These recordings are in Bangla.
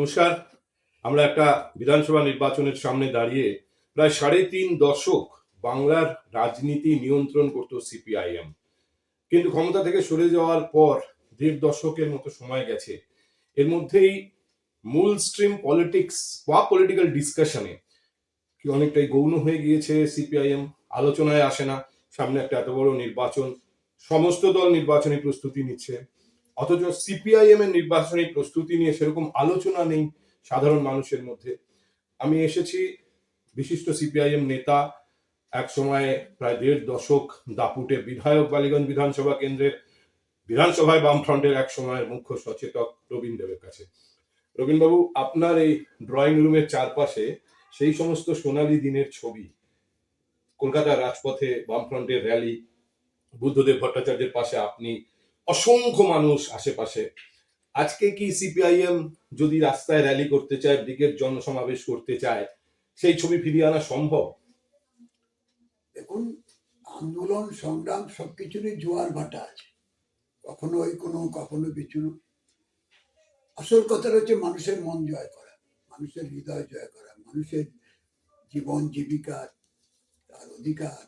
নমস্কার। আমরা একটা বিধানসভা নির্বাচনের সামনে দাঁড়িয়ে প্রায় ৩.৫ দশক বাংলার রাজনীতি নিয়ন্ত্রণ করত সিপিআইএম, কিন্তু ক্ষমতা থেকে সরে যাওয়ার পর ১.৫ দশকের মতো সময় গেছে। এর মধ্যেই মূল স্ট্রিম পলিটিক্স বা পলিটিক্যাল ডিসকাশনে কি অনেকটাই গৌণ হয়ে গিয়েছে সিপিআইএম, আলোচনায় আসে না। সামনে একটা এত বড় নির্বাচন, সমস্ত দল নির্বাচনী প্রস্তুতি নিচ্ছে, অথচ সিপিআইএম এর নির্বাচনী প্রস্তুতি নিয়ে সেরকম আলোচনা নেই সাধারণ মানুষের মধ্যে। আমি এসেছি বিশিষ্ট সিপিআইএম নেতা, এক সময় প্রায় ১.৫ দশক দাপুটে বিধায়ক বালিগঞ্জ বিধানসভা কেন্দ্রের বিধানসভায় বামফ্রন্টের এক সময়ের মুখ্য সচেতক রবীন দেবের কাছে। রবীনবাবু, আপনার এই ড্রয়িং রুমের চারপাশে সেই সমস্ত সোনালী দিনের ছবি, কলকাতার রাজপথে বামফ্রন্টের র্যালি, বুদ্ধদেব ভট্টাচার্যের পাশে আপনি, অসংখ্য মানুষ আশেপাশে। আজকে কি সিপিআইএম যদি রাস্তায় র্যালি করতে চায়, ব্রিগেড জনসমাবেশ করতে চায়, সেই ছবি ফিরিয়ে আনা সম্ভব? দেখুন, আন্দোলন সংগ্রাম সবকিছুরই জোয়ার ভাটা আছে, কখনো ওই কোনো কখনো পিছুনো। আসল কথাটা হচ্ছে মানুষের মন জয় করা, মানুষের হৃদয় জয় করা, মানুষের জীবন জীবিকার, তার অধিকার,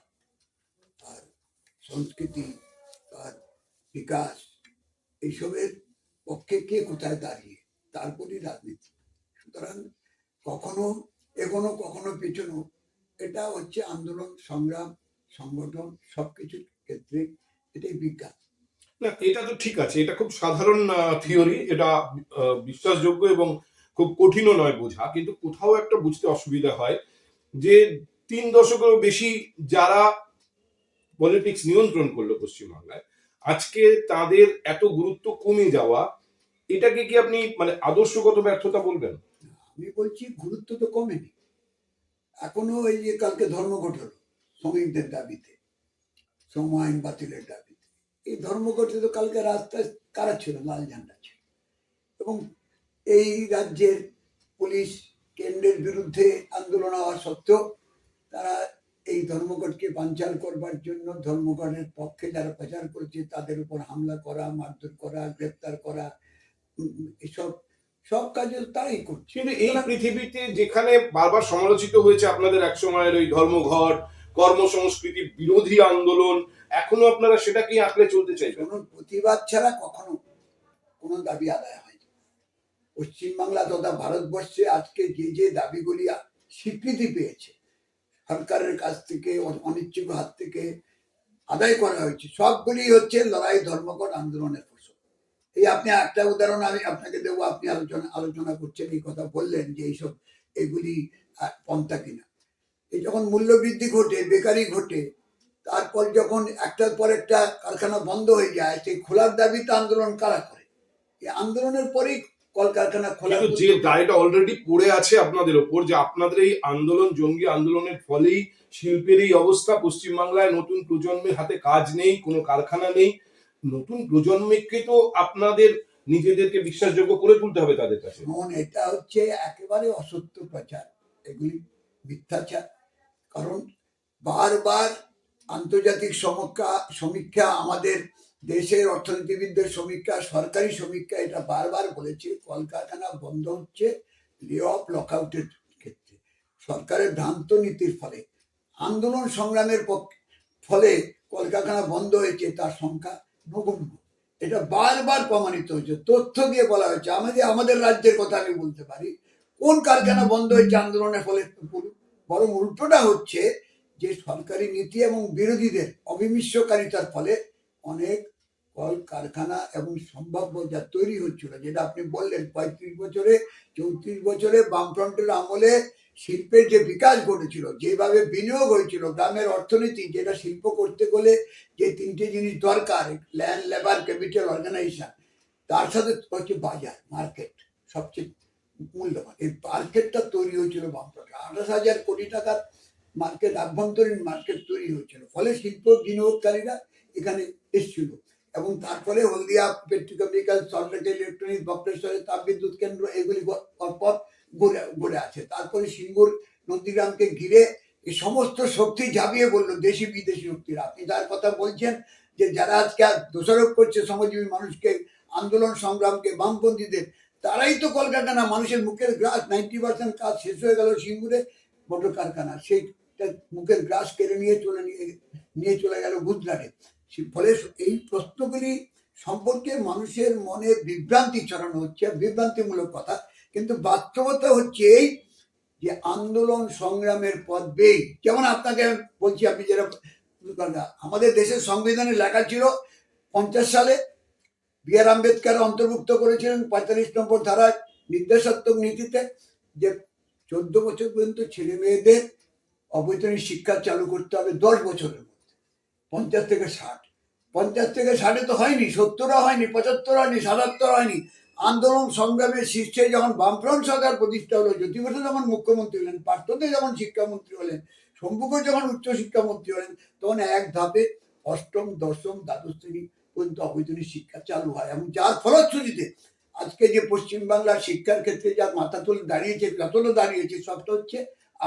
তার সংস্কৃতি, তার বিকাশ, এইসবের পক্ষে কে কোথায় দাঁড়িয়ে, তারপরই রাজনীতি। সুতরাং কখনো এগোনো কখনো পেছনো, এটা হচ্ছে আন্দোলন সংগ্রাম সংগঠন সবকিছুর ক্ষেত্রে এটাই বিজ্ঞান। না, এটা তো ঠিক আছে, এটা খুব সাধারণ থিওরি, এটা বিশ্বাসযোগ্য এবং খুব কঠিনও নয় বোঝা, কিন্তু কোথাও একটা বুঝতে অসুবিধা হয় যে ৩ দশকেরও বেশি যারা পলিটিক্স নিয়ন্ত্রণ করলো পশ্চিমবাংলায়, আজকে তাদের এত গুরুত্ব কমে যাওয়া, এটাকে কি আপনি মানে আদর্শগত ব্যর্থতা বলবেন? আমি বলছি গুরুত্ব তো কমেনি, এখনো এই যে কালকে ধর্মঘট হলো শ্রমিকদের দাবিতে, শ্রম আইন বাতিলের দাবিতে, এই ধর্মঘটে তো কালকে রাস্তায় কারা ছিল? লাল ঝান্ডা ছিল। এবং এই রাজ্যের পুলিশ কেন্দ্রের বিরুদ্ধে আন্দোলন হওয়া সত্ত্বেও তারা এই ধর্মঘটকে বানচাল করবার জন্য, ধর্মঘটের পক্ষে যারা প্রচার করেছে তাদের উপর হামলা করা, মারধর করা, গ্রেপ্তার করা, এসব সব কাজে তারাই করছে। কিন্তু এই পৃথিবীতে যেখানে বারবার সমালোচিত হয়েছে আপনাদের এক সময়ের ওই ধর্মঘট, কর্মসংস্কৃতি বিরোধী আন্দোলন, এখনো আপনারা সেটাকেই আঁকড়ে চলতে চাইবেন? প্রতিবাদ ছাড়া কখনো কোনো দাবি আদায় হয়নি। পশ্চিমবাংলা তথা ভারতবর্ষে আজকে যে যে দাবিগুলি স্বীকৃতি পেয়েছে সরকারের কাছ থেকে, অনিচ্ছুক হাত থেকে আদায় করা হয়েছে, সবগুলি হচ্ছে লড়াই ধর্মঘট আন্দোলনের ফসল। এই আপনি একটা উদাহরণ আমি আপনাকে দেবো, আপনি আলোচনা করছেন, এই কথা বললেন যে এইসব এগুলি পন্থা কিনা। এই যখন মূল্যবৃদ্ধি ঘটে, বেকারি ঘটে, তারপর যখন একটার পর একটা কারখানা বন্ধ হয়ে যায়, সেই খোলার দাবিতে আন্দোলন কারা করে? এই আন্দোলনের পরেই কলকারখানা খোলা। যে দায়টা অলরেডি পড়ে আছে আপনাদের ওপর, যে আপনাদের এই আন্দোলন, জঙ্গি আন্দোলনের ফলেই শিল্পের এই অবস্থা, পশ্চিমবাংলায় নতুন প্রজন্মের হাতে কাজ নেই, কোনো কারখানা নেই। নতুন প্রজন্মকে তো আপনাদের নিজেদেরকে বিশ্বাসযোগ্য করে তুলতে হবে তাদের কাছে। এটা হচ্ছে একেবারে অসত্য প্রচার, এগুলি মিথ্যাচার। কারণ বারবার আন্তর্জাতিক সমীক্ষা, আমাদের দেশের অর্থনীতিবিদদের সমীক্ষা, সরকারি সমীক্ষা এটা বারবার বলেছে কলকারখানা বন্ধ হচ্ছে লে অফ লকআউটের ক্ষেত্রে, সরকারের ভ্রান্ত নীতির ফলে, আন্দোলন সংগ্রামের ফলে কলকারখানা বন্ধ হয়েছে তার সংখ্যা নগণ্য। এটা বারবার প্রমাণিত হয়েছে, তথ্য দিয়ে বলা হয়েছে। আমাদের রাজ্যের কথা আমি বলতে পারি, কোন কারখানা বন্ধ হয়েছে আন্দোলনের ফলে? বরং উল্টোটা হচ্ছে যে সরকারি নীতি এবং বিরোধীদের অবিমিশ্রকারিতার ফলে অনেক কল কারখানা এবং সম্ভাব্য যা তৈরি হচ্ছিল, যেটা আপনি বললেন ৩৫ বছরে ৩৪ বছরে বামফ্রন্টের আমলে শিল্পের যে বিকাশ ঘটেছিল, যেভাবে বিনিয়োগ হয়েছিল, গ্রামের অর্থনীতি, যেটা শিল্প করতে গেলে যে 3টে জিনিস দরকার, ল্যান্ড, লেবার, ক্যাপিটাল, অর্গানাইজেশন, তার সাথে হচ্ছে বাজার, মার্কেট সবচেয়ে মূল্যবান। এই মার্কেটটা তৈরি হয়েছিল বামফ্রন্ট, ২৮,০০০ কোটি টাকার মার্কেট, আভ্যন্তরীণ মার্কেট তৈরি হয়েছিল, ফলে শিল্প বিনিয়োগকারীরা এখানে এসেছিল। এবং তারপরে হলদিয়া পেট্রোকেমিক্যাল, সল্টলেক ইলেকট্রনিক্স, বক্রেশ্বরের তাপবিদ্যুৎ কেন্দ্র, এগুলি পর গড়ে আছে। তারপরে সিঙ্গুর, নন্দীগ্রামকে ঘিরে এই সমস্ত শক্তি ঝাঁপিয়ে বললো, দেশি বিদেশি শক্তির। আপনি যার কথা বলছেন যে যারা আজকে দোষারোপ করছে শ্রমজীবী মানুষকে, আন্দোলন সংগ্রামকে, বামপন্থীদের, তারাই তো কলকারখানা, মানুষের মুখের গ্রাস 90% কাজ শেষ হয়ে গেল সিঙ্গুরে মোটর কারখানা, সেইটা মুখের গ্রাস কেড়ে নিয়ে চলে গেল গুজরাটে। ফলে এই প্রশ্নগুলি সম্পর্কে মানুষের মনে বিভ্রান্তি ছড়ানো হচ্ছে, বিভ্রান্তিমূলক কথা। কিন্তু বাস্তবতা হচ্ছে এই যে আন্দোলন সংগ্রামের পথ বেই, যেমন আপনাকে বলছি, আপনি যেটা আমাদের দেশের সংবিধানে লেখা ছিল 50 সালে বি.আর. আম্বেদকর অন্তর্ভুক্ত করেছিলেন 45 নম্বর ধারায় নির্দেশাত্মক নীতিতে, যে 14 বছর পর্যন্ত ছেলে মেয়েদের অবৈতনিক শিক্ষা চালু করতে হবে 10 বছরের মধ্যে। 50 থেকে 60, 50 থেকে 60 তো হয়নি, 70 হয়নি, 75 হয়নি, 77 হয়নি। আন্দোলন সংগ্রামের শীর্ষে যখন বামফ্রন্ট সরকার প্রতিষ্ঠা হলো, জ্যোতি বসু যখন মুখ্যমন্ত্রী হলেন, পার্থদে যখন শিক্ষামন্ত্রী হলেন, শম্ভুকর যখন উচ্চ শিক্ষামন্ত্রী হলেন, তখন এক ধাপে অষ্টম, দশম, দ্বাদশ শ্রেণী পর্যন্ত অবৈতনিক শিক্ষা চালু হয়। এবং যার ফলশ্রুতিতে আজকে যে পশ্চিমবাংলার শিক্ষার ক্ষেত্রে যার মাথা তুলে দাঁড়িয়েছে, যতটা দাঁড়িয়েছে, সবটা হচ্ছে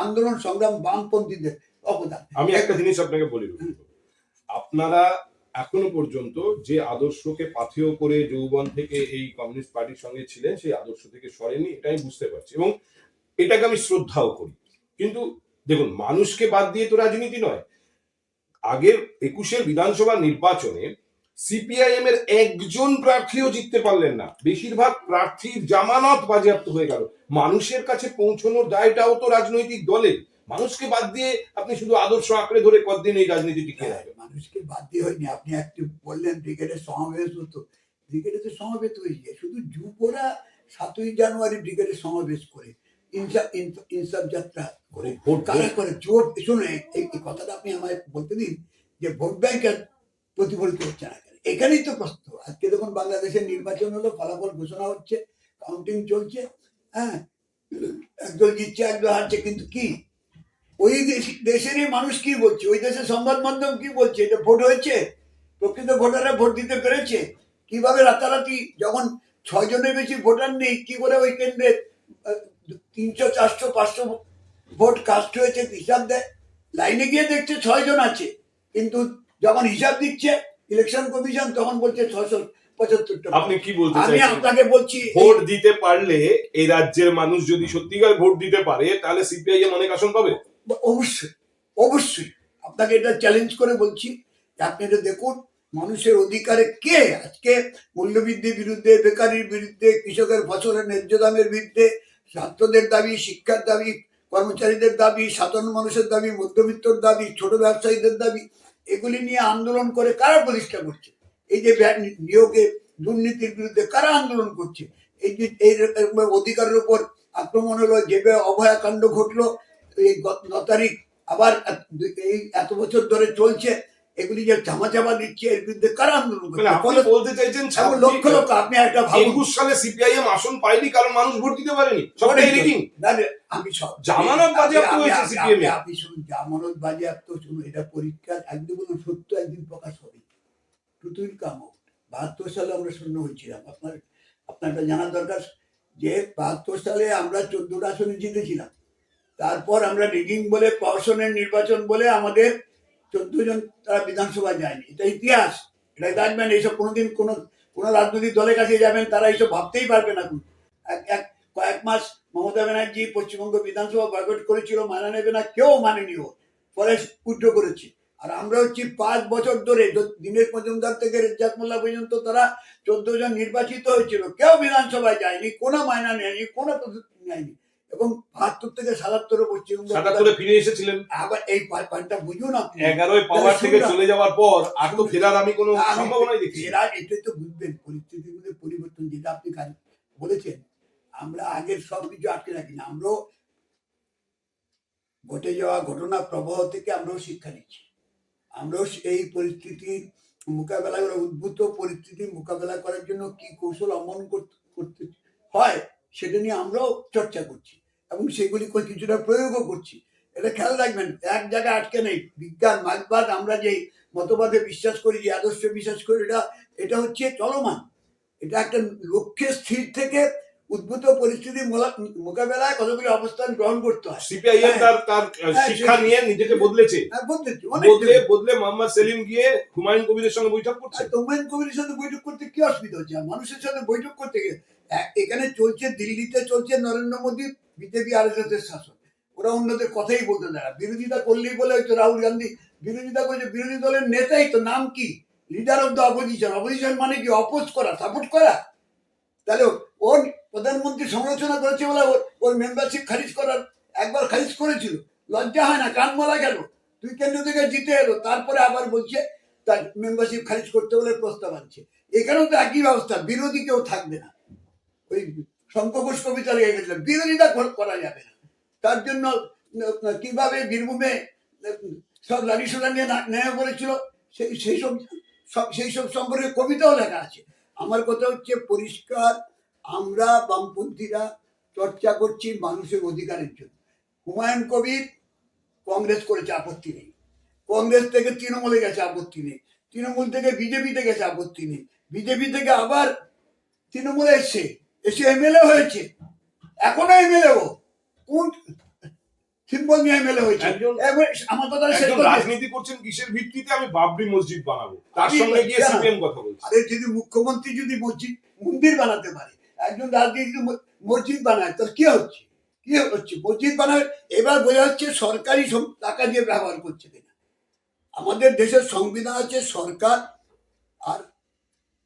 আন্দোলন সংগ্রাম বামপন্থীদের অবদান। আমি একটা জিনিস আপনাকে বলি, আপনারা এখনো পর্যন্ত যে আদর্শকে পাথেয় করে যৌবন থেকে এই কমিউনিস্ট পার্টির সঙ্গে ছিলেন, সেই আদর্শ থেকে সরেনি, এটা আমি বুঝতে পারছি এবং এটাকে আমি শ্রদ্ধাও করি। কিন্তু দেখুন, মানুষকে বাদ দিয়ে তো রাজনীতি নয়। আগের 21-এর বিধানসভা নির্বাচনে সিপিআইএম এর একজন প্রার্থীও জিততে পারলেন না, বেশিরভাগ প্রার্থীর জামানত বাজেয়াপ্ত হয়ে গেল। মানুষের কাছে পৌঁছানোর দায়টাও তো রাজনৈতিক দলের। মানুষকে বাদ দিয়ে আপনি শুধু আদর্শ আঁকড়ে ধরে কতদিন এই রাজনীতি টিকে রাখবেন? মানুষকে বাদ দিয়ে হয়নি। আপনি একটু বললেন ব্রিগেডের সমাবেশ হতো, ব্রিগেডে তো সমাবেশ হয়েছে, শুধু যুবরা 7ই জানুয়ারি ব্রিগেডের সমাবেশ করে, ইনসাফ যাত্রা করে, কারা করে, যুব। শুনে এই কথাটা আপনি আমায় বলতে দিন, যে ভোট ব্যাংকের প্রতিফলিত হচ্ছে না কেন? এখানেই তো প্রশ্ন। আজকে দেখুন, বাংলাদেশের নির্বাচন হলো, ফলাফল ঘোষণা হচ্ছে, কাউন্টিং চলছে, হ্যাঁ, একদল জিতছে, একদল হারছে, কিন্তু কি ওই দেশেরই মানুষ কি বলছে, ওই দেশের সংবাদ মাধ্যম কি বলছে? এটা ভোট হয়েছে, প্রকৃত ভোটাররা ভোট দিতে পেরেছে? কিভাবে রাতারাতি যখন 6 জনের বেশি ভোটার নেই, কি করে ওই কেন্দ্রে 300, 400, 500 ভোট কাস্ট হয়েছে হিসাব দেয়? লাইনে গিয়ে দেখছে 6 জন আছে, কিন্তু যখন হিসাব দিচ্ছে ইলেকশন কমিশন, তখন বলছে 675টা। আপনি কি বলতে আমি চাইছেন? আপনাকে বলছি, ভোট দিতে পারলে, এই রাজ্যের মানুষ যদি সত্যিকার ভোট দিতে পারে, তাহলে সিপিআইএম অনেক আসন পাবে। অবশ্যই, অবশ্যই আপনাকে এটা চ্যালেঞ্জ করে বলছি। আপনি এটা দেখুন, মানুষের অধিকারে কে আজকে মূল্যবৃদ্ধির বিরুদ্ধে, বেকারির বিরুদ্ধে, কৃষকের ফসলের ন্যায্য দামের বিরুদ্ধে, ছাত্রদের দাবি, শিক্ষার দাবি, কর্মচারীদের দাবি, সাধারণ মানুষের দাবি, মধ্যবিত্তর দাবি, ছোট ব্যবসায়ীদের দাবি, এগুলি নিয়ে আন্দোলন করে কারা প্রতিষ্ঠা করছে? এই যে নিয়োগে দুর্নীতির বিরুদ্ধে কারা আন্দোলন করছে? এই যে এই অধিকারের উপর আক্রমণ হলো, যেভাবে অভয়াকাণ্ড ঘটলো, এই 9 তারিখ আবার এই এত বছর ধরে চলছে, এগুলি যে চামা দিচ্ছে, এর বিরুদ্ধে কারা আন্দোলন করছে? আপনি বলতে চাইছেন লক্ষ লক্ষ, আপনি একটা ভাবুন, 21 সালে সিপিআইএম আসন পায়নি কারণ মানুষ ভোট দিতে পারেনি, সবটাই রিগিং। আমি সব জামানত বাজেয়াপ্ত হয়েছে সিপিএম এ। আপনি শুনুন, জামানত বাজেয়াপ্ত, শুনুন, এটা পরীক্ষার একদিন বলুন, সত্য একদিন প্রকাশ হবে। Truth will come out. 72 সালে আমরা শূন্য হয়েছিলাম, আপনার এটা জানার দরকার যে 72 সালে আমরা 14টা আসনে জিতেছিলাম। তারপর আমরা রিগিং বলে, প্রহসনের নির্বাচন বলে আমাদের 14 জন তারা বিধানসভায় যায়নি। এটা ইতিহাস, এটা দেখবেন। এইসব কোনোদিন কোনো রাজনৈতিক দলের কাছে যাবেন, তারা এইসব ভাবতেই পারবে না। কয়েক মাস মমতা ব্যানার্জি পশ্চিমবঙ্গ বিধানসভা বয়কট করেছিল, মানা নেবে না, কেউ মানেনি, ও পরে উইথড্র করেছে। আর আমরা হচ্ছি 5 বছর ধরে, দীনেশ মজুমদার থেকে রেজ্জাক মোল্লা পর্যন্ত তারা 14 জন নির্বাচিত হয়েছিল, কেউ বিধানসভায় যায়নি, কোনো মায়না নেয়নি, কোনো প্রস্তুতি নেয়নি। এবং 72 থেকে 77 পশ্চিমবঙ্গ 77 ফিরে এসেছিলেন। আবার এই পয়েন্টটা বুঝুন আপনি। 11 পাওয়ার থেকে চলে যাওয়ার পর আর তো ফেরার আমি কোনো সম্ভাবনাই দেখছি। এটাই তো বুঝবেন, পরিস্থিতির মধ্যে পরিবর্তন, যেটা আপনি বলেছেন। আমরা আগের সবকিছু আটকে রাখি না, আমরাও ঘটে যাওয়া ঘটনা প্রবাহ থেকে আমরাও শিক্ষা নিচ্ছি। আমরাও এই পরিস্থিতির মোকাবেলা করে, উদ্ভূত পরিস্থিতি মোকাবেলা করার জন্য কি কৌশল অবলম্বন করতে হয়, সেটা নিয়ে আমরাও চর্চা করছি এবং সেগুলি কিছুটা প্রয়োগও করছি। এটা খেয়াল রাখবেন, এক জায়গায় আটকে নেই। বিজ্ঞান, মার্কসবাদ, আমরা যে মতবাদে বিশ্বাস করি, যে আদর্শে বিশ্বাস করি, এটা হচ্ছে চলমান। এটা একটা লক্ষ্যে স্থির থেকে উদ্ভূত পরিস্থিতি মোকাবেলায় কতগুলি অবস্থান গ্রহণ করতে হয়। সিপিআইএম তার শিক্ষা নিয়ে নিজেকে বদলেছে, বদলে মোহাম্মদ সেলিম গিয়ে হুমায়ুন কবিরের সঙ্গে বৈঠক করছে। হুমায়ুন কবিরের সাথে বৈঠক করতে কি অসুবিধা হচ্ছে? মানুষের সাথে বৈঠক করতে গিয়ে এখানে চলছে, দিল্লিতে চলছে নরেন্দ্র মোদী বিজেপি RSS এর শাসন। ওরা অন্যদের কথাই বলতে দেয় না। বিরোধিতা করলেই বলে হয়তো রাহুল গান্ধী বিরোধিতা করছে, বিরোধী দলের নেতাই তো, নাম কি? Leader of the opposition. Opposition মানে কি? অপোজ করা, সাপোর্ট করা। তাহলে ওর প্রধানমন্ত্রী সমালোচনা করেছে বলে ওর মেম্বারশিপ খারিজ করার, একবার খারিজ করেছিল। লজ্জা হয় না? কান মারা গেল। তুই কেন্দ্র থেকে জিতে এলো, তারপরে আবার বলছে তার মেম্বারশিপ খারিজ করতে বলে প্রস্তাব আনছে। এখানেও তো একই ব্যবস্থা, বিরোধী কেউ থাকবে না। ওই শঙ্খ ঘোষ কবিতা লেগে গেছিল, বিরোধিতা করা যাবে না। তার জন্য কিভাবে বীরভূমে সব লাঠিসোঁটা নিয়ে নেমে পড়েছিল, সেই সব সম্পর্কে কবিতাও লেখা আছে। আমার কথা হচ্ছে পরিষ্কার, আমরা বামপন্থীরা চর্চা করছি মানুষের অধিকারের জন্য। হুমায়ুন কবির কংগ্রেস করেছে, আপত্তি নেই। কংগ্রেস থেকে তৃণমূলে গেছে, আপত্তি নেই। তৃণমূল থেকে বিজেপিতে গেছে, আপত্তি নেই। বিজেপি থেকে আবার তৃণমূলে এসে MLA হয়েছে, এখনো MLA। ও কোন সিম্বল নিয়ে MLA হয়েছে? আমার কথা রাজনীতি করছেন কিসের ভিত্তিতে? আমি বাবরি মসজিদ বানাবো, তার সঙ্গে গিয়ে সিপিএম কথা বলছে। আরে যদি মুখ্যমন্ত্রী যদি মন্দির বানাতে পারে, একজন রাজনীতি মসজিদ বানায়, তার কি হচ্ছে? কি হচ্ছে? মসজিদ বানায়, এবার বোঝা যাচ্ছে সরকারি টাকা দিয়ে ব্যবহার করছে কিনা। আমাদের দেশের সংবিধান আছে, সরকার আর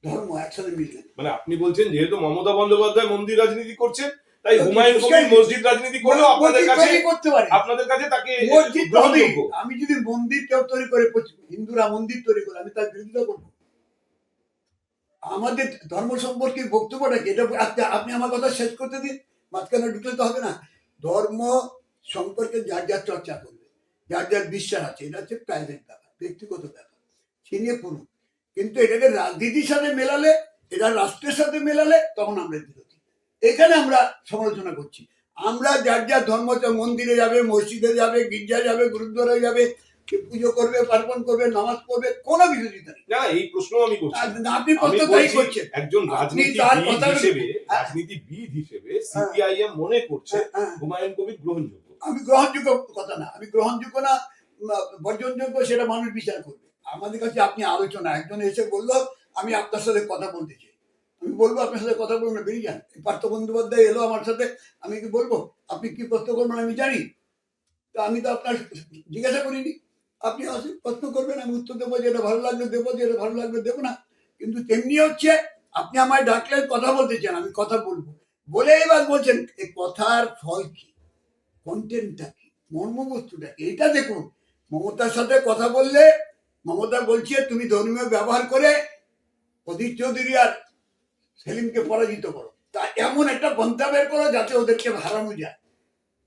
ধর্ম একসাথে মিলে। মানে আপনি বলছেন যেহেতু মমতা বন্দ্যোপাধ্যায় মন্দির রাজনীতি করছে, তাই হুমায়ুন কবির মসজিদ রাজনীতি করলেও আপনাদের কাছে করতে পারে, আপনাদের কাছে তাকে মসজিদ গ্রহণযোগ্য। আমি যদি মন্দির কেউ তৈরি করে, হিন্দুরা মন্দির তৈরি করে, আমি তার বিরোধিতা করবো? আমাদের ধর্ম সম্পর্কে বক্তব্যটা কি? এটা আপনি আমার কথা শেষ করতে দিন, মাঝখানে ঢুকলে তো হবে না। ধর্ম সম্পর্কে যার যার চর্চা করবে, যার যার বিশ্বাস আছে, এটা হচ্ছে প্রাইভেট ব্যাপার, ব্যক্তিগত ব্যাপার, ছিনিয়ে পড়ুন। কিন্তু এটাকে রাজনীতির সাথে মেলালে, এটা রাষ্ট্রের সাথে মেলালে, তখন আমরা বিরোধী। এখানে আমরা সমালোচনা করছি। আমরা যার যার ধর্ম, মন্দিরে যাবে, মসজিদে যাবে, গির্জা যাবে, গুরুদ্বারে যাবে, পুজো করবে, পার্বণ করবে, নামাজ পড়বে, কোনো বিরোধিতা নেই। না, এই প্রশ্ন আমি করছি। আপনি প্রশ্ন তাই করছেন। একজন রাজনীতিবিদ হিসেবে সিপিআইএম মনে করছে হুমায়ুন কবির গ্রহণযোগ্য। আমি গ্রহণযোগ্য কথা না, আমি গ্রহণযোগ্য না বর্জনযোগ্য, সেটা মানুষ বিচার করবে। আমাদের কাছে আপনি আলোচনা, একজন এসে বললো আমি আপনার সাথে কথা বলতে চাই, আমি বলবো আপনার সাথে কথা বলবো না, বেরিয়ে যান। পার্থ বন্দ্যোপাধ্যায় এলো আমার সাথে, আমি কি বলবো আপনি কি প্রশ্ন করবেন আমি জানি? তা আমি তো আপনার জিজ্ঞাসা করিনি। আপনি আসেন, প্রশ্ন করবেন, আমি উত্তর দেবো, যেটা ভালো লাগবে দেবো, যেটা ভালো লাগবে দেবো না। কিন্তু তেমনি হচ্ছে আপনি আমায় ডাকলেন, কথা বলতে চান, আমি কথা বলবো, বলে এবার বলছেন এই কথার ফল কি, কন্টেন্টটা কি, মর্মবস্তুটা কি, এটা দেখুন। মমতার সাথে কথা বললে মমতা বলছে তুমি ধর্মীয় ব্যবহার করে প্রদীপ চৌধুরী আর সেলিমকে পরাজিত করো, তা এমন একটা পন্থা বের করো যাতে ওদেরকে হারানো যায়,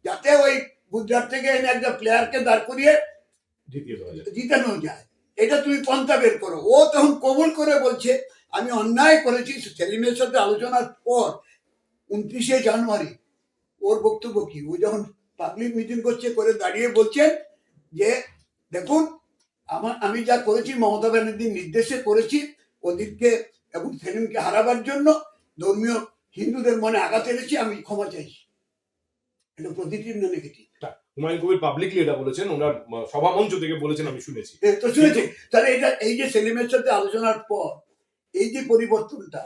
যাতে ওই গুজরাট থেকে এনে একটা প্লেয়ারকে দাঁড় করিয়ে জিতানো যায়। এটা তুমি পন্থা বের করো। ও তখন কবুল করে বলছে আমি অন্যায় করেছি। সেলিমের সাথে আলোচনার পর 29শে জানুয়ারি ওর বক্তব্য কি, ও যখন পাবলিক মিটিং করছে, করে দাঁড়িয়ে বলছেন যে দেখুন আমি যা করেছি মমতা ব্যানার্জির নির্দেশে করেছি, ওদেরকে এবং সেলিমকে হারাবার জন্য ধর্মীয় হিন্দুদের মনে আঘাত এনেছি, আমি ক্ষমা চাইছি। এটা পজিটিভ না নেগেটিভ? হুমায়ুন কবির পাবলিকলি এটা বলেছেন, ওনার সভা মঞ্চ থেকে বলেছেন, আমি শুনেছি। তো শুনেছি। তাহলে এটা এই যে সেলিমের সাথে আলোচনার পর এই যে পরিবর্তনটা,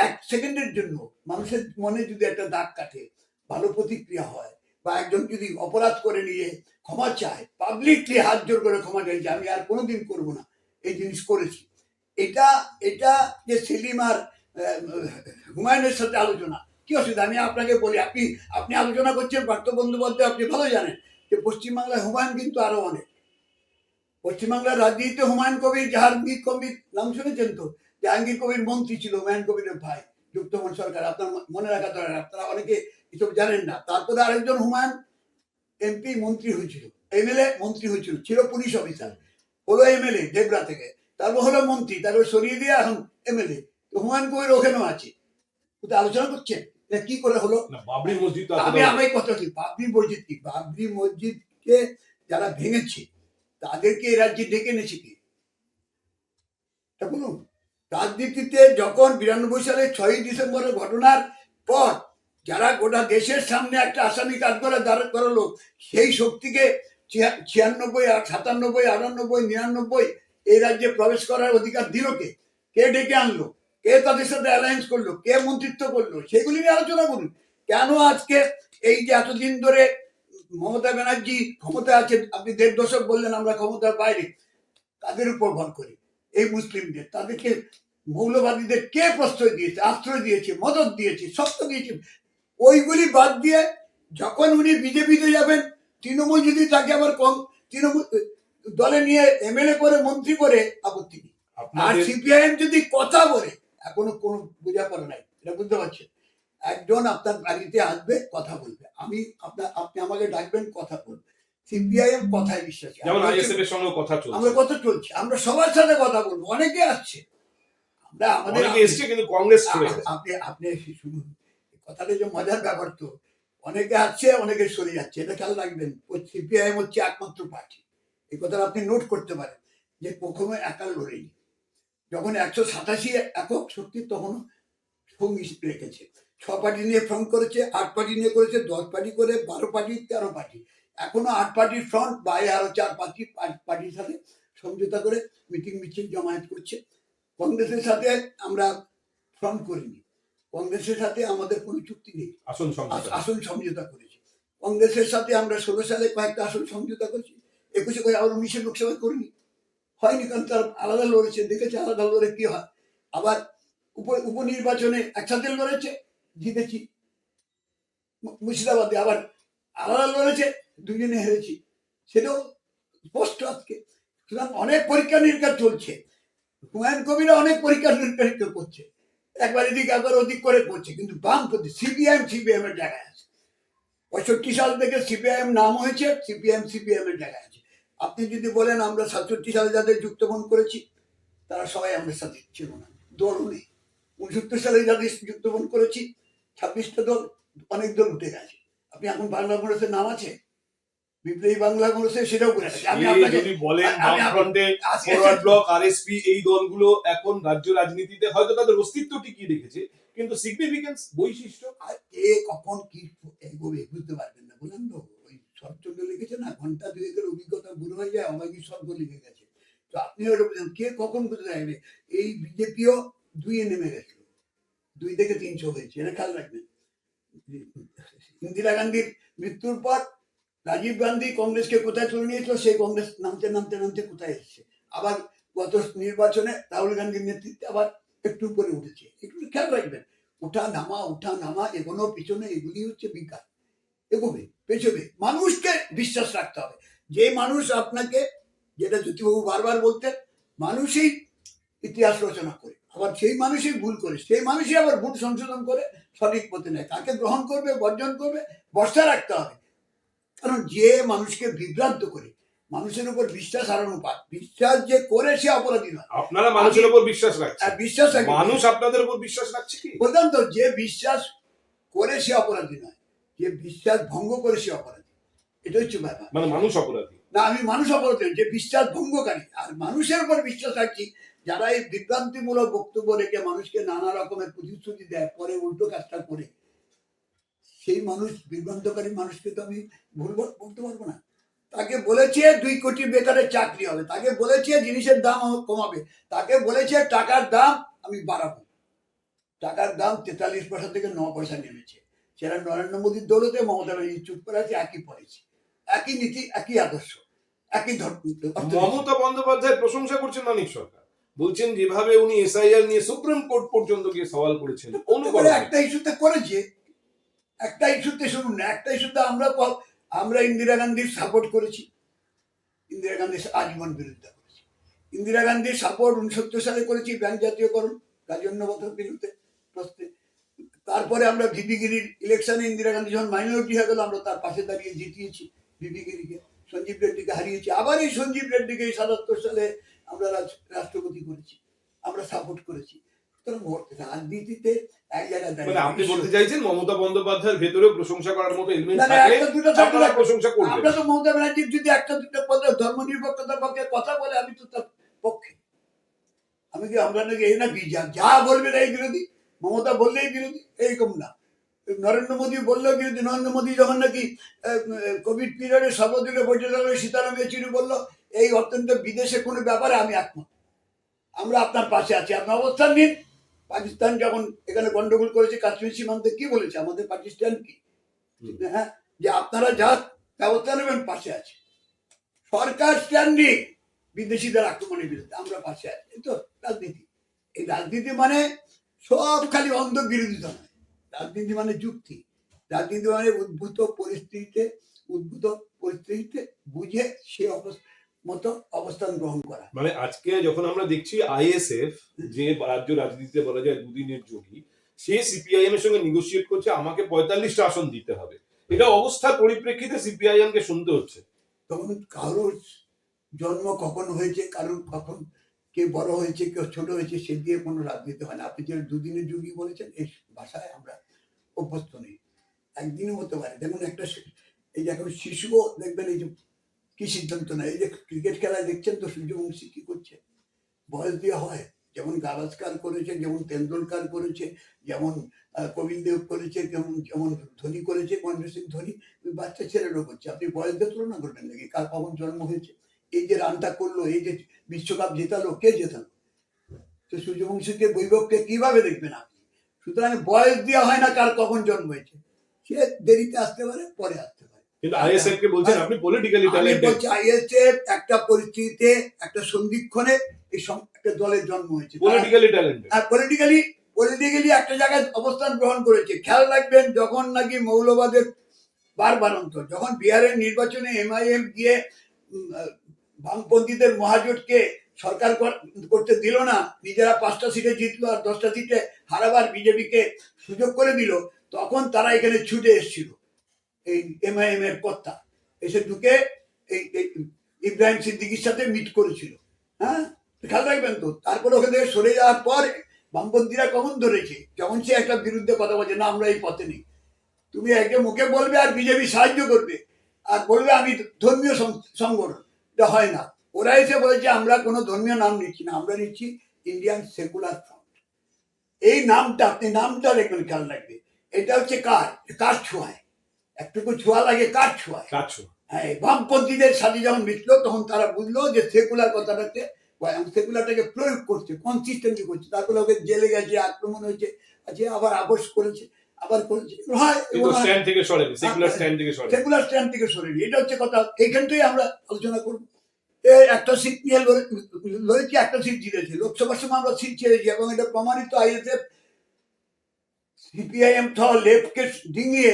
এক সেকেন্ডের জন্য মানুষের মনে যদি একটা দাগ কাটে, ভালো প্রতিক্রিয়া হয়, বা একজন যদি অপরাধ করে নিয়ে ক্ষমা চায়, পাবলিকলি হাত জোর করে ক্ষমা চাই যে আমি আর কোনোদিন করবো না, এই জিনিস করেছি, এটা এটা যে সেলিম আর হুমায়ুনের সাথে আলোচনা, কি অসুবিধা? আমি আপনাকে বলি, আপনি আলোচনা করছেন পার্থ বন্দ্যোপাধ্যায়, আপনি ভালো জানেন যে পশ্চিমবাংলায় হুমায়ুন কিন্তু আরো অনেক। পশ্চিমবাংলার রাজনীতিতে হুমায়ুন কবির, জাহাঙ্গীর কবির নাম শুনেছেন তো? জাহাঙ্গীর কবির মন্ত্রী ছিল, হুমায়ুন কবিরের ভাই, যুক্তমন সরকার, আপনার মনে রাখা দরকার, আপনারা অনেকে এসব জানেন না। তারপরে আরেকজন হুমায়ুন MP মন্ত্রী হয়েছিল, MLA মন্ত্রী হয়েছিল, ছিল পুলিশ অফিসার, হলো MLA দেবরা থেকে, তারপর হলো মন্ত্রী, তারপর সরিয়ে দিয়ে এখন MLA। তো হুমায়ুন কবির ওখানেও আছে, কোথায় আলোচনা করছেন কি করে হলো? বাবরি মসজিদ, আমি কথা কি বাবরি মসজিদ কি, বাবরি মসজিদকে যারা ভেঙেছে তাদেরকে এই রাজ্যে ডেকে এনেছে কি? বলুন। রাজনীতিতে যখন 92 সালে 6ই ডিসেম্বরের ঘটনার পর যারা গোটা দেশের সামনে একটা আসামি কাজ করে দাঁড় করালো, সেই শক্তিকে 96, 97, 98, 99 এই রাজ্যে প্রবেশ করার অধিকার দিল কে? কে ডেকে আনলো? কে তাদের সাথে অ্যালায়েন্স করলো, কে মন্ত্রিত্ব করলো, সেগুলি নিয়ে আলোচনা করুন। কেন আজকে এই যে এতদিন ধরে মমতা ব্যানার্জি ক্ষমতায় আছেন, আপনি 1.5 দশক বললেন আমরা ক্ষমতার বাইরে, তাদের উপর ভর করে এই মুসলিমদের, তাদেরকে মৌলবাদীদের কে প্রশ্রয় দিয়েছে, আশ্রয় দিয়েছে, মদত দিয়েছে, শক্ত দিয়েছে, ওইগুলি বাদ দিয়ে যখন উনি বিজেপিতে যাবেন, তৃণমূল যদি তাকে আবার কম তৃণমূল দলে নিয়ে এমএলএ করে, মন্ত্রী করে, আপত্তি নেই। আর আপনাদের সিপিআইএম যদি কথা বলে, এখনো কোনো বোঝাপড়া নাই, এটা বুঝতে পারছেন। একজন আপনার বাড়িতে আসবে, কথা বলবে, আপনি আমাকে ডাকবেন, কথা বলবে। সিপিআইএম কথায় বিশ্বাসী, যেমন আইএসএফ এর সঙ্গে কথা আমরা চলছে, কথা চলছে, আমরা সবার সাথে কথা বলবো, অনেকে আসছে, আমরা আমাদের অনেকে এসছে, কিন্তু কংগ্রেস সরে গেছে। আপনি আপনি শুনুন, কথাটা যে মজার ব্যাপার তো, অনেকে আসছে, অনেকে সরে যাচ্ছে, এটা খেয়াল রাখবেন। সিপিআইএম হচ্ছে একমাত্র পার্টি, এই কথাটা আপনি নোট করতে পারেন, যে কখনো একা লড়েনি। যখন 187 একক শক্তি, তখন সঙ্গী রেখেছে, 6 পার্টি নিয়ে ফ্রন্ট করেছে, 8 পার্টি নিয়ে করেছে, 10 পার্টি করে, 12 পার্টি, 13 পার্টি, এখনো 8 পার্টির ফ্রন্ট, বাইরে আরো 4 পার্টির সাথে সমঝোতা করে মিটিং মিছিল জমায়েত করছে। কংগ্রেসের সাথে আমরা ফ্রন্ট করিনি, কংগ্রেসের সাথে আমাদের কোনো চুক্তি নেই, আসন সমঝোতা। আসন সমঝোতা করেছি। কংগ্রেসের সাথে আমরা 16 সালে কয়েকটা আসন সমঝোতা করেছি, 21 করে, আবার 19 লোকসভায় করিনি, হয়নি, কারণ তারা আলাদা লড়েছে, দেখেছে আলাদা লড়ে কি হয়। আবার উপনির্বাচনে একসাথে লড়েছে, জিতেছি। মুর্শিদাবাদে আবার আলাদা লড়েছে, দুজনে হেরেছি, সেটাও স্পষ্ট আজকে। সুতরাং অনেক পরীক্ষা নিরীক্ষা চলছে, হুমায়ুন কবিরা অনেক পরীক্ষা নিরীক্ষা করছে, একবার এদিক একবার ওদিক করে করছে, কিন্তু বামপন্থী সিপিআইএম এর জায়গায় আছে। 65 সাল থেকে সিপিআইএম নাম হয়েছে, সিপিআইএম এর জায়গায় আছে। আপনি যদি বলেন আমরা 67 সালে যাদের যুক্তবন করেছি, তারা সবাই আমাদের সাথে ছিল না, দলও নেই। 69 সালে যাদের যুক্তবন করেছি, 26টা দল, অনেক দল উঠে গেছে। আপনি এখন বাংলা কংগ্রেসের নাম আছে, বিপ্লবী বাংলা কংগ্রেসে, সেটাও করে গেছে। আমি আপনাকে যদি বলেন বামফ্রন্টে, আজকে ফরওয়ার্ড ব্লক, আরএসপি, এই দলগুলো এখন রাজ্য রাজনীতিতে হয়তো তাদের অস্তিত্ব টিকিয়ে রেখেছে, কিন্তু সিগনিফিকেন্স, বৈশিষ্ট্য, আর কে কখন কি এগোবে বুঝতে পারবেন না, বুঝলেন তো। ওই শরৎচন্দ্র লিখেছে না, ঘন্টা দুয়েকের অভিজ্ঞতা বুড়ো হয়ে যায়, অবাগী স্বর্গ লিখে গেছে। তো আপনি ওটা বুঝলেন, কে কখন কোথায় যাবে। এই বিজেপিও 2-এ নেমে গেছিল, 2 থেকে 300 হয়েছে, এটা খেয়াল রাখবেন। ইন্দিরা গান্ধীর মৃত্যুর পর রাজীব গান্ধী কংগ্রেসকে কোথায় তুলে নিয়েছিল, সেই কংগ্রেস নামতে নামতে নামতে কোথায় এসেছে। আবার গত নির্বাচনে রাহুল গান্ধীর নেতৃত্বে আবার একটু উপরে উঠেছে, একটু খেয়াল রাখবেন। উঠা নামা, এগোনো পিছনে, এগুলি হচ্ছে বিজ্ঞান। এগোবে, পেছবে, মানুষকে বিশ্বাস রাখতে হবে। যে মানুষ আপনাকে, যেটা জ্যোতিবাবু বারবার বলতেন, মানুষই ইতিহাস রচনা করে, আবার সেই মানুষই ভুল করে, সেই মানুষই আবার ভুল সংশোধন করে সঠিক পথে নেয়। তাকে গ্রহণ করবে, বর্জন করবে, বর্ষা রাখতে হবে। কারণ যে মানুষকে বিভ্রান্ত করে মানুষের উপর বিশ্বাস হারানো পায়, বিশ্বাস যে করে সে অপরাধী নয়। আপনারা মানুষের উপর বিশ্বাস রাখছেন, আর বিশ্বাস রাখবে, মানুষ আপনাদের উপর বিশ্বাস রাখছে কি? বললাম তো, যে বিশ্বাস করে সে অপরাধী নয়, যে বিশ্বাস ভঙ্গ করে সে অপরাধী, এটা হচ্ছে ব্যাপার। মানে মানুষ অপরাধী না, আমি মানুষ অপরাধী, যে বিশ্বাস ভঙ্গকারী। আর মানুষের উপর বিশ্বাস রাখছি, যারা এই বিভ্রান্তিমূলক বক্তব্য রেখে মানুষকে নানা রকমের প্রতিশ্রুতি দেয়, পরে উল্টো কাজটা করে, সেই মানুষ, বিভ্রান্তকারী মানুষকে তো আমি ভুল বলতে পারবো না। তাকে বলেছে 2 কোটি বেকারের চাকরি হবে, তাকে বলেছে জিনিসের দাম কমাবে, তাকে বলেছে টাকার দাম আমি বাড়াবো। টাকার দাম 43 পয়সা থেকে 9 পয়সা নেমেছে। সেটা নরেন্দ্র মোদীর দৌলতে, মমতা ব্যানার্জি চুপ করে আছে, একই পলিসি, একই নীতি, একই আদর্শ, একই ধর্ম। মমতা বন্দ্যোপাধ্যায় প্রশংসা করছেন মানিক সরকার, বলছেন যেভাবে উনি এসআইআর নিয়ে সুপ্রিম কোর্ট পর্যন্ত গিয়ে সওয়াল করেছেন, অনুকরণ একটা ইস্যুতে করেছে, একটা ইস্যুতে, শুনুন না, একটা ইস্যুতে আমরা ইন্দিরা গান্ধীর সাপোর্ট করেছি, ইন্দিরা গান্ধীর আজীবন বিরোধিতা করেছি। ইন্দিরা গান্ধীর সাপোর্ট 69 সালে করেছি, ব্যাংক জাতীয়করণ, রাজন্যবত বিরুদ্ধে প্রশ্নে। তারপরে আমরা ভিপি গিরির ইলেকশনে, ইন্দিরা গান্ধী যখন মাইনরিটি হয়ে গেল, আমরা তার পাশে দাঁড়িয়ে জিতিয়েছি ভিপি গিরিকে, সঞ্জীব রেড্ডিকে হারিয়েছি, আবার এই সঞ্জীব রেড্ডিকে 77 সালে আমরা রাষ্ট্রপতি করেছি, আমরা সাপোর্ট করেছি। রাজনীতিতে এক জায়গায় মানে আপনি বলতে চাইছেন মমতা বন্দ্যোপাধ্যায়ের ভেতরেও প্রশংসা করার মতো এলিমেন্ট না, থাকলে একটা দুটো থাকলে আপনারা প্রশংসা করবেন। আমরা তো মমতা ব্যানার্জির যদি একটা দুটো পদে ধর্ম নিরপেক্ষতার পক্ষে কথা বলে, আমি তো তার পক্ষে। আমি কি, আমরা নাকি এই নাকি যা বলবে এই বিরোধী, মমতা বললেই বিরোধী, এইরকম না। নরেন্দ্র মোদী বললেও বিরোধী। নরেন্দ্র মোদী যখন নাকি কোভিড পিরিয়ডে সর্বদলীয় বৈঠকে সীতারাম ইয়েচুরি বললো এই অত্যন্ত বিদেশে কোনো ব্যাপারে আমি একমত, আমরা আপনার পাশে আছি, আপনি অবস্থান নিন, পাকিস্তান যখন এখানে গন্ডগোল করেছে কাশ্মীর সীমান্তে কি বলেছে আমাদের পাকিস্তান কি, হ্যাঁ, যে আপনারা যা ব্যবস্থা নেবেন পাশে আছে সরকার স্ট্যান্ডিং বিদেশিদের আক্রমণের বিরুদ্ধে, আমরা পাশে আছি। এই তো রাজনীতি। এই রাজনীতি মানে সব খালি অন্ধ বিরোধিতা নয়, রাজনীতি মানে যুক্তি, রাজনীতি মানে উদ্ভূত পরিস্থিতিতে বুঝে সে মতো অবস্থান গ্রহণ করা। মানে আজকে যখন আমরা দেখছি আইএসএফ, যে রাজ্য রাজনীতিতে বলা যায় দুদিনের যোগী, সে সিপিআইএম এর সঙ্গে নেগোসিয়েট করছে আমাকে 45টা আসন দিতে হবে। এটা অবস্থার পরিপ্রেক্ষিতে সিপিআইএম কে শুনতে হচ্ছে। তখন কারোর জন্ম কখন হয়েছে, কারোর কখন কে বড় হয়েছে কেউ ছোট হয়েছে সে দিয়ে কোনো রাজনীতি হয় না। আপনি যে দুদিনের যুগী বলেছেন এই ভাষায় আমরা অভ্যস্ত নেই, একদিনও হতে পারে। যেমন একটা এই যে এখন শিশুও দেখবেন এই যে কি সিদ্ধান্ত নেয়, এই যে ক্রিকেট খেলায় দেখছেন তো সূর্যবংশী কি করছে, বয়স দিয়ে হয়। যেমন গাভাস্কার করেছে, যেমন তেন্ডুলকার করেছে, যেমন কপিল দেব করেছে, যেমন যেমন ধোনি করেছে, মহেন্দ্র সিং ধোনি, ওই বাচ্চা ছেলেরও করছে। আপনি বয়স দিয়ে তুলনা করবেন নাকি, কার কখন জন্ম হয়েছে? এই যে রানটা করলো, এই যে বিশ্বকাপ জেতালো, কে জেতালো? তো সূর্যবংশীকে বৈভবকে কিভাবে দেখবেন আপনি? সুতরাং বয়স দেওয়া হয় না কার কখন জন্ম হয়েছে, সে দেরিতে আসতে পারে, পরে আসতে পারে। কিন্তু আইএসএফ কে বলছেন আপনি পলিটিক্যালি ট্যালেন্টেড। আইএসএফ একটা পরিস্থিতিতে একটা সন্ধিক্ষণে এই একটা দলের জন্ম হয়েছে, পলিটিক্যালি ট্যালেন্টেড। আর পলিটিক্যালি একটা জায়গায় অবস্থান গ্রহণ করেছে। খেয়াল রাখবেন, যখন নাকি মৌলবাদের বারবারন্ত, যখন বিহারের নির্বাচনে এমআইএম গিয়ে বামপন্থীদের মহাজোটকে সরকার করতে দিল না, নিজেরা 5টা সিটে জিতলো আর 10টা সিটে হারাবার বিজেপিকে সুযোগ করে দিল, তখন তারা এখানে ছুটে এসেছিল। এই এমআইএম এর কর্তা এসে ঢুকে এই ইব্রাহিম সিদ্দিকির সাথে মিট করেছিল। হ্যাঁ, খেয়াল রাখবেন তো। তারপরে ওখান থেকে সরে যাওয়ার পর বামপন্থীরা কখন ধরেছে, যখন সে একটা বিরুদ্ধে কথা বলছে, না আমরা এই পথে নেই। তুমি একে মুখে বলবে আর বিজেপি সাহায্য করবে আর বলবে আমি ধর্মীয় সংগঠন, এটা হয় না। ওরা এসে বলেছে আমরা কোনো ধর্মীয় নাম নিচ্ছি না, আমরা নিচ্ছি ইন্ডিয়ান সেকুলার ফ্রন্ট। এই নামটা, আপনি নামটা দেখবেন, খেয়াল রাখবে। এটা হচ্ছে কার ছোঁয়ায়, একটুকু ছোঁয়া লাগে, কার ছোঁয়ায়? হ্যাঁ, বামপন্থীদের সাথে যখন মিটলো তখন তারা বুঝলো যে সেকুলার কথাটাকে, সেকুলারটাকে প্রয়োগ করছে, কনসিস্টেন্টলি করছে। তারপরে ওকে জেলে গেছে, আক্রমণ হয়েছে, আছে, আবার আপোষ করেছে, আবার করেছে। হয় সেকুলার স্ট্যান্ড থেকে সরেনি, এটা হচ্ছে কথা। এইখানটাই আমরা আলোচনা করবো। একটা সিট নিয়ে লড়েছি, একটা সিট জিতেছি, লোকসভার সময় আমরা সিট ছেড়েছি, এবং এটা প্রমাণিত। আইএসএফ সিপিআইএম লেফটকে ডিঙিয়ে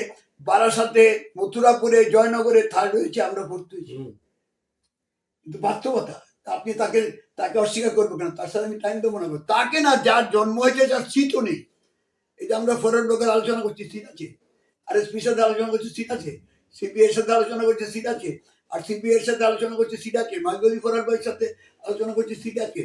বারাসাতে, মথুরাপুরে, জয়নগরে থার্ড হয়েছে, আমরা ভর্তি হয়েছি। কিন্তু বাস্তবতা, আপনি তাকে অস্বীকার করবো কেন? তার সাথে আমি টাইম দেবো না, তাকে না, যার জন্ম হয়েছে যার সিটও নেই। এই যে আমরা ফরওয়ার্ড ব্লকের আলোচনা করছি, সিট আছে, আর এসপির সাথে আলোচনা করছি, সিট আছে, সিপিআই এর সাথে আলোচনা করছে, সিট আছে, আর সিপিআই এর সাথে আলোচনা করছে, সিট আছে, মাইগলি ফরওয়ার্ড ব্লকের সাথে আলোচনা করছে, সিট আছে।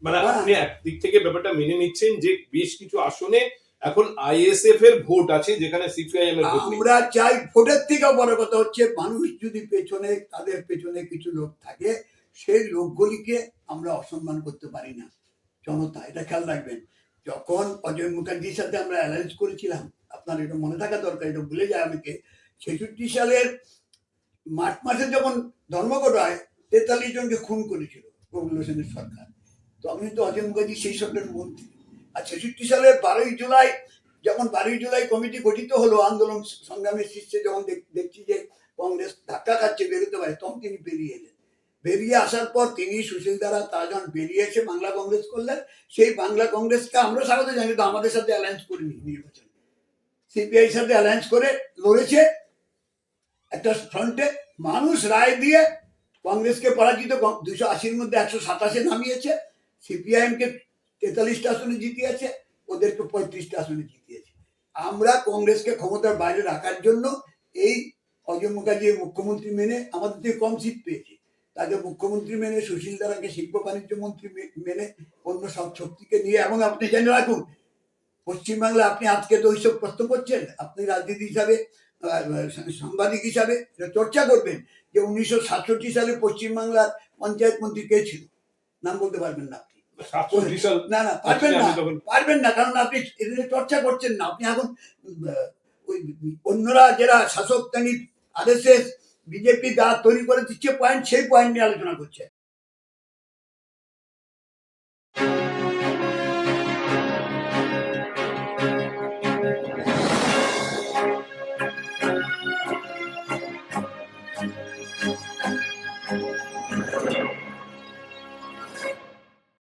মানে আপনি একদিক থেকে ব্যাপারটা মেনে নিচ্ছেন যে বেশ কিছু আসনে এখন আইএসএফ এর ভোট আছে, যেখানে সিপিআইএম এর ভোট নেই। আমরা চাই, ভোটের থেকেও বড় কথা হচ্ছে মানুষ যদি পেছনে, তাদের পেছনে কিছু লোক থাকে, সেই লোকগুলিকে আমরা অসম্মান করতে পারি না। জনতা, এটা খেয়াল রাখবেন। যখন অজয় মুখার্জির সাথে আমরা অ্যালায়েন্স করেছিলাম, আপনার এটা মনে থাকা দরকার, এটা ভুলে যায় অনেকে। 66 সালের মার্চ মাসে যখন ধর্মঘট হয়, 43 জনকে খুন করেছিল প্রফুল্ল সেনের সরকার। তো আমি তো অজয় মুখার্জি সেই সরকারের মন্ত্রী। আর 66 সালের 12ই জুলাই, যখন 12ই জুলাই কমিটি গঠিত হলো আন্দোলন সংগ্রামের শীর্ষে, যখন দেখছি যে কংগ্রেস ধাক্কা খাচ্ছে, বেরোতে পারে, তখন তিনি বেরিয়ে এলেন। বেরিয়ে আসার পর তিনি, সুশীল দ্বারা, তারা যখন বেরিয়ে এসে বাংলা কংগ্রেস করলেন, সেই বাংলা কংগ্রেসকে আমরা স্বাগত জানি, তো আমাদের সাথে অ্যালায়েন্স করিনি নির্বাচনে। সিপিআই সাথে অ্যালায়েন্স করে লড়েছে একটা ফ্রন্টে। মানুষ রায় দিয়ে কংগ্রেসকে পরাজিত, 280-র মধ্যে 127-এ নামিয়েছে। সিপিআইএমকে 43টা আসনে জিতিয়েছে, ওদেরকে 35টা আসনে জিতিয়েছে। আমরা কংগ্রেসকে ক্ষমতার বাইরে রাখার জন্য এই অজয় মুখার্জি মুখ্যমন্ত্রী মেনে আমাদের থেকে কম সিট পেয়েছে, তাকে মুখ্যমন্ত্রী মেনে, সুশীল দ্বারাকে শিল্প বাণিজ্য মন্ত্রী মেনে, অন্য সব শক্তিকে নিয়ে। এবং আপনি জেনে রাখুন, পশ্চিমবাংলা, আপনি আজকে তো ওইসব প্রশ্ন করছেন, আপনি রাজনীতি হিসাবে, সাংবাদিক হিসাবে চর্চা করবেন যে 1967 সালে পশ্চিমবাংলার পঞ্চায়েত মন্ত্রী কে ছিল, নাম বলতে পারবেন না আপনি? না, পারবেন না, কারণ আপনি চর্চা করছেন না। আপনি এখন ওই অন্যরা যারা শাসক শ্রেণী, আরএসএস, বিজেপি যা তৈরি করে দিচ্ছে পয়েন্ট, সেই পয়েন্ট নিয়ে আলোচনা করছেন।